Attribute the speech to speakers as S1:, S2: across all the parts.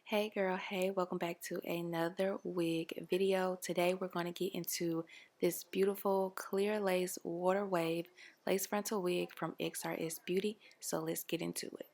S1: Hey girl, hey, welcome back to another wig video. Today we're going to get into this beautiful clear lace water wave lace frontal wig from XrsBeauty. So let's get into it.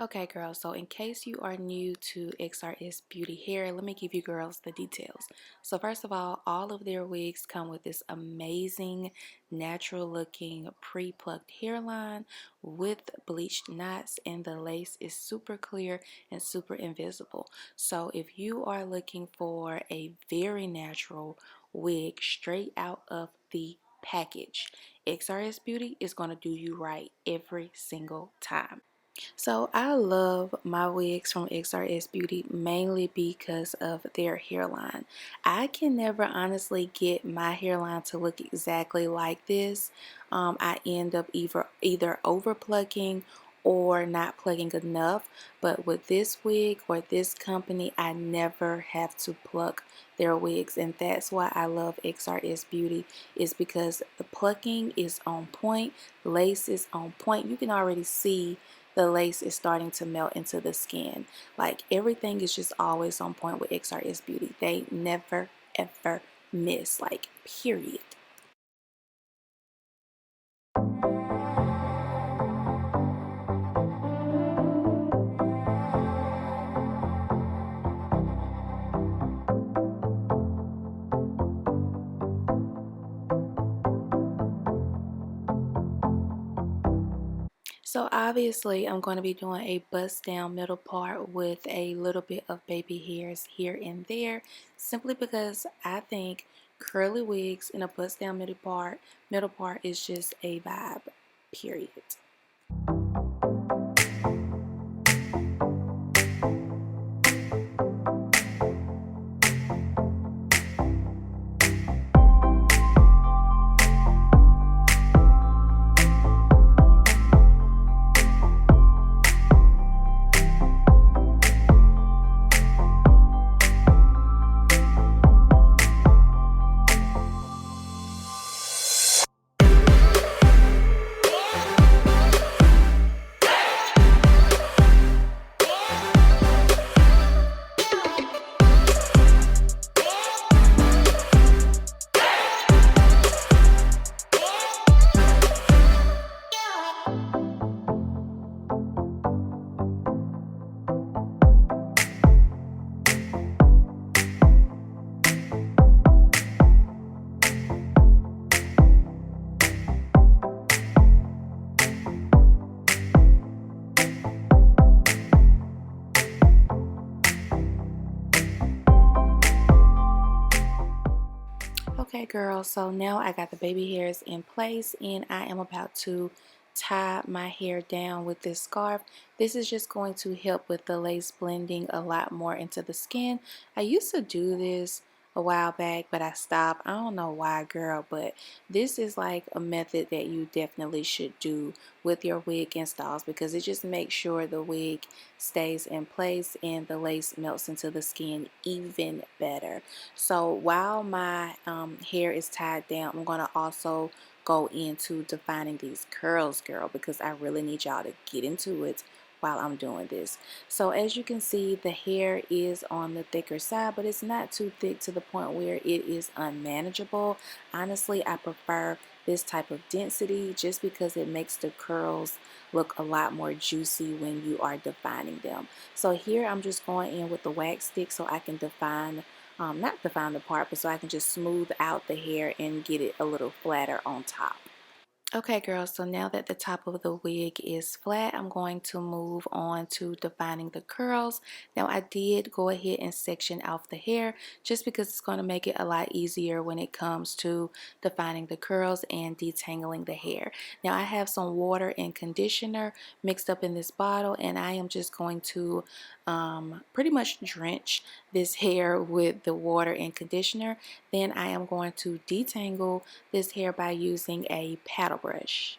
S1: Okay girls, so in case you are new to XrsBeauty Hair, let me give you girls the details. So first of all of their wigs come with this amazing natural looking pre-plucked hairline with bleached knots, and the lace is super clear and super invisible. So if you are looking for a very natural wig straight out of the package, XrsBeauty is going to do you right every single time. So I love my wigs from XrsBeauty mainly because of their hairline. I can never honestly get my hairline to look exactly like this. I end up either over plucking or not plucking enough, but with this wig or this company I never have to pluck their wigs, and that's why I love XrsBeauty, is because the plucking is on point, lace is on point. You can already see the lace is starting to melt into the skin. Like, everything is just always on point with XrsBeauty. They never ever miss, like, period. So obviously I'm going to be doing a bust down middle part with a little bit of baby hairs here and there, simply because I think curly wigs in a bust down middle part is just a vibe, period. Okay girls, so now I got the baby hairs in place and I am about to tie my hair down with this scarf. This is just going to help with the lace blending a lot more into the skin. I used to do this a while back, but I stopped. I don't know why, girl, but this is like a method that you definitely should do with your wig installs, because it just makes sure the wig stays in place and the lace melts into the skin even better. So while my hair is tied down, I'm going to also go into defining these curls, girl, because I really need y'all to get into it while I'm doing this. So as you can see, the hair is on the thicker side, but it's not too thick to the point where it is unmanageable. Honestly, I prefer this type of density just because it makes the curls look a lot more juicy when you are defining them. So here I'm just going in with the wax stick so I can define, not define the part, but so I can just smooth out the hair and get it a little flatter on top. Okay girls, so now that the top of the wig is flat, I'm going to move on to defining the curls. Now I did go ahead and section out the hair just because it's going to make it a lot easier when it comes to defining the curls and detangling the hair. Now I have some water and conditioner mixed up in this bottle, and I am just going to pretty much drench this hair with the water and conditioner. Then I am going to detangle this hair by using a paddle brush.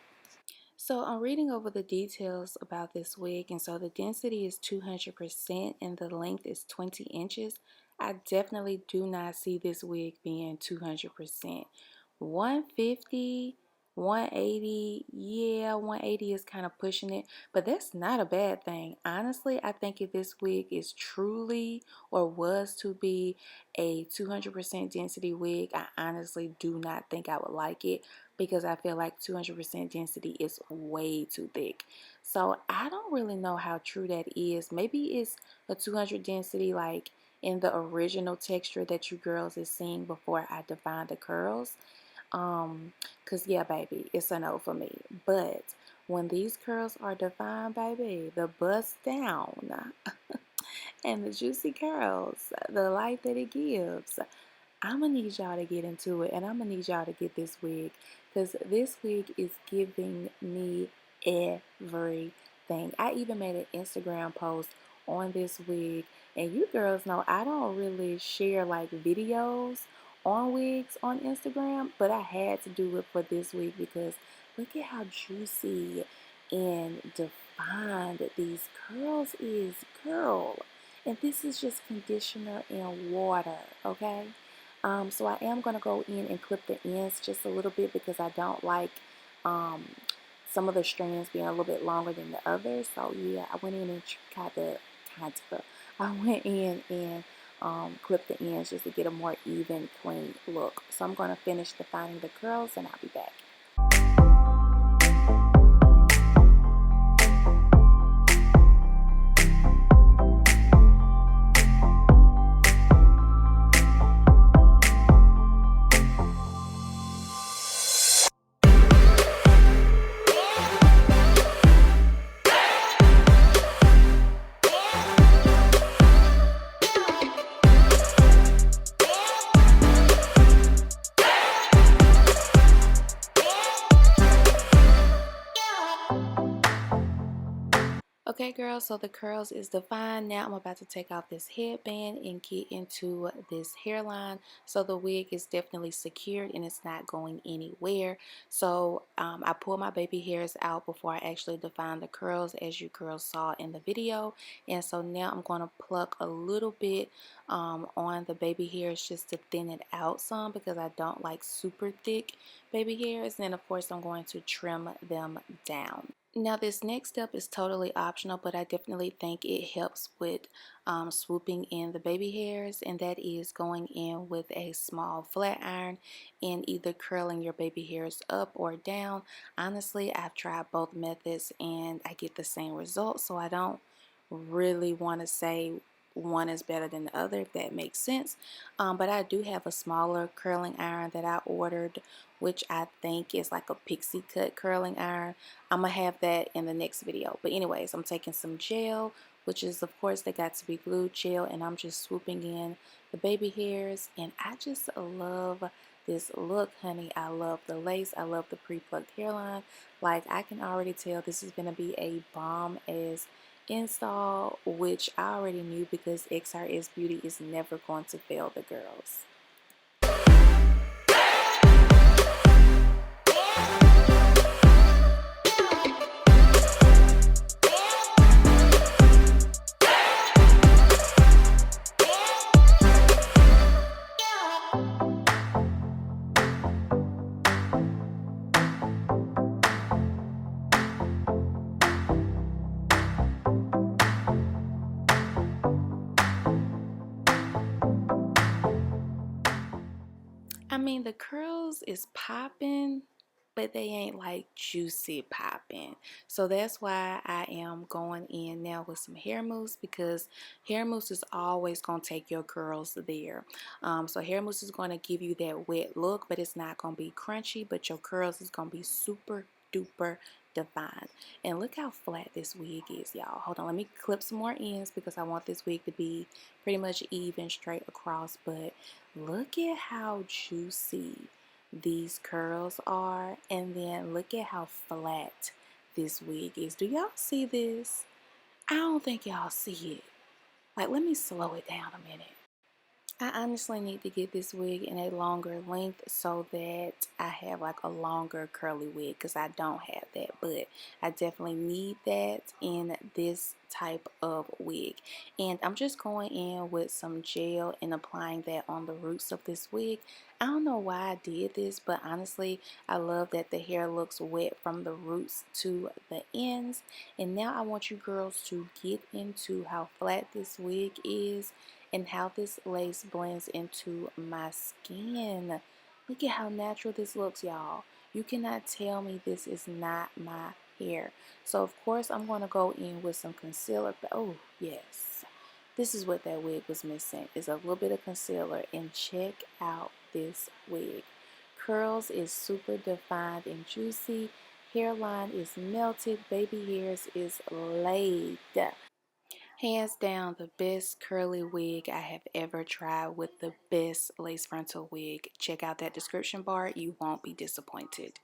S1: So I'm reading over the details about this wig, and so the density is 200% and the length is 20 inches. I definitely do not see this wig being 200%. 150, 180, yeah, 180 is kind of pushing it, but that's not a bad thing. Honestly, I think if this wig is truly or was to be a 200% density wig, I honestly do not think I would like it because I feel like 200% density is way too thick. So I don't really know how true that is. Maybe it's a 200 density like in the original texture that you girls is seeing before I define the curls. Cause yeah, baby, it's a no for me. But when these curls are defined, baby, the bust down and the juicy curls, the light that it gives, I'm gonna need y'all to get into it, and I'm gonna need y'all to get this wig because this wig is giving me everything. I even made an Instagram post on this wig, and you girls know I don't really share like videos on wigs on Instagram, but I had to do it for this wig because look at how juicy and defined these curls is, girl. And this is just conditioner and water, okay? So I am going to go in and clip the ends just a little bit because I don't like um, some of the strands being a little bit longer than the others. So yeah, I went in and I went in and clipped the ends just to get a more even, clean look. So I'm going to finish defining the curls and I'll be back. Okay, girls, so the curls is defined. Now I'm about to take off this headband and get into this hairline. So the wig is definitely secured and it's not going anywhere. So I pulled my baby hairs out before I actually defined the curls, as you girls saw in the video. And so now I'm going to pluck a little bit on the baby hairs just to thin it out some because I don't like super thick baby hairs. And then of course I'm going to trim them down. Now this next step is totally optional, but I definitely think it helps with swooping in the baby hairs, and that is going in with a small flat iron and either curling your baby hairs up or down. Honestly, I've tried both methods and I get the same results, so I don't really want to say one is better than the other, if that makes sense. But I do have a smaller curling iron that I ordered, which I think is like a pixie cut curling iron. I'm gonna have that in the next video. But anyways, I'm taking some gel, which is of course they got to be glue gel, and I'm just swooping in the baby hairs, and I just love this look, honey. I love the lace. I love the pre-plucked hairline. Like, I can already tell this is gonna be a bomb as install, which I already knew because XrsBeauty is never going to fail the girls. I mean, the curls is popping, but they ain't like juicy popping. So that's why I am going in now with some hair mousse, because hair mousse is always going to take your curls there. So hair mousse is going to give you that wet look, but it's not going to be crunchy, but your curls is going to be super duper defined. And look how flat this wig is, y'all. Hold on, let me clip some more ends because I want this wig to be pretty much even straight across. But look at how juicy these curls are, and then look at how flat this wig is. Do y'all see this? I don't think y'all see it. Like, let me slow it down a minute. I honestly need to get this wig in a longer length so that I have like a longer curly wig, because I don't have that, but I definitely need that in this type of wig. And I'm just going in with some gel and applying that on the roots of this wig. I don't know why I did this, but honestly I love that the hair looks wet from the roots to the ends. And now I want you girls to get into how flat this wig is and how this lace blends into my skin. Look at how natural this looks, y'all. You cannot tell me this is not my hair. So of course I'm going to go in with some concealer. Oh yes, this is what that wig was missing, is a little bit of concealer. And check out this wig. Curls is super defined and juicy. Hairline is melted. Baby hairs is laid. Hands down, the best curly wig I have ever tried with the best lace frontal wig. Check out that description bar. You won't be disappointed.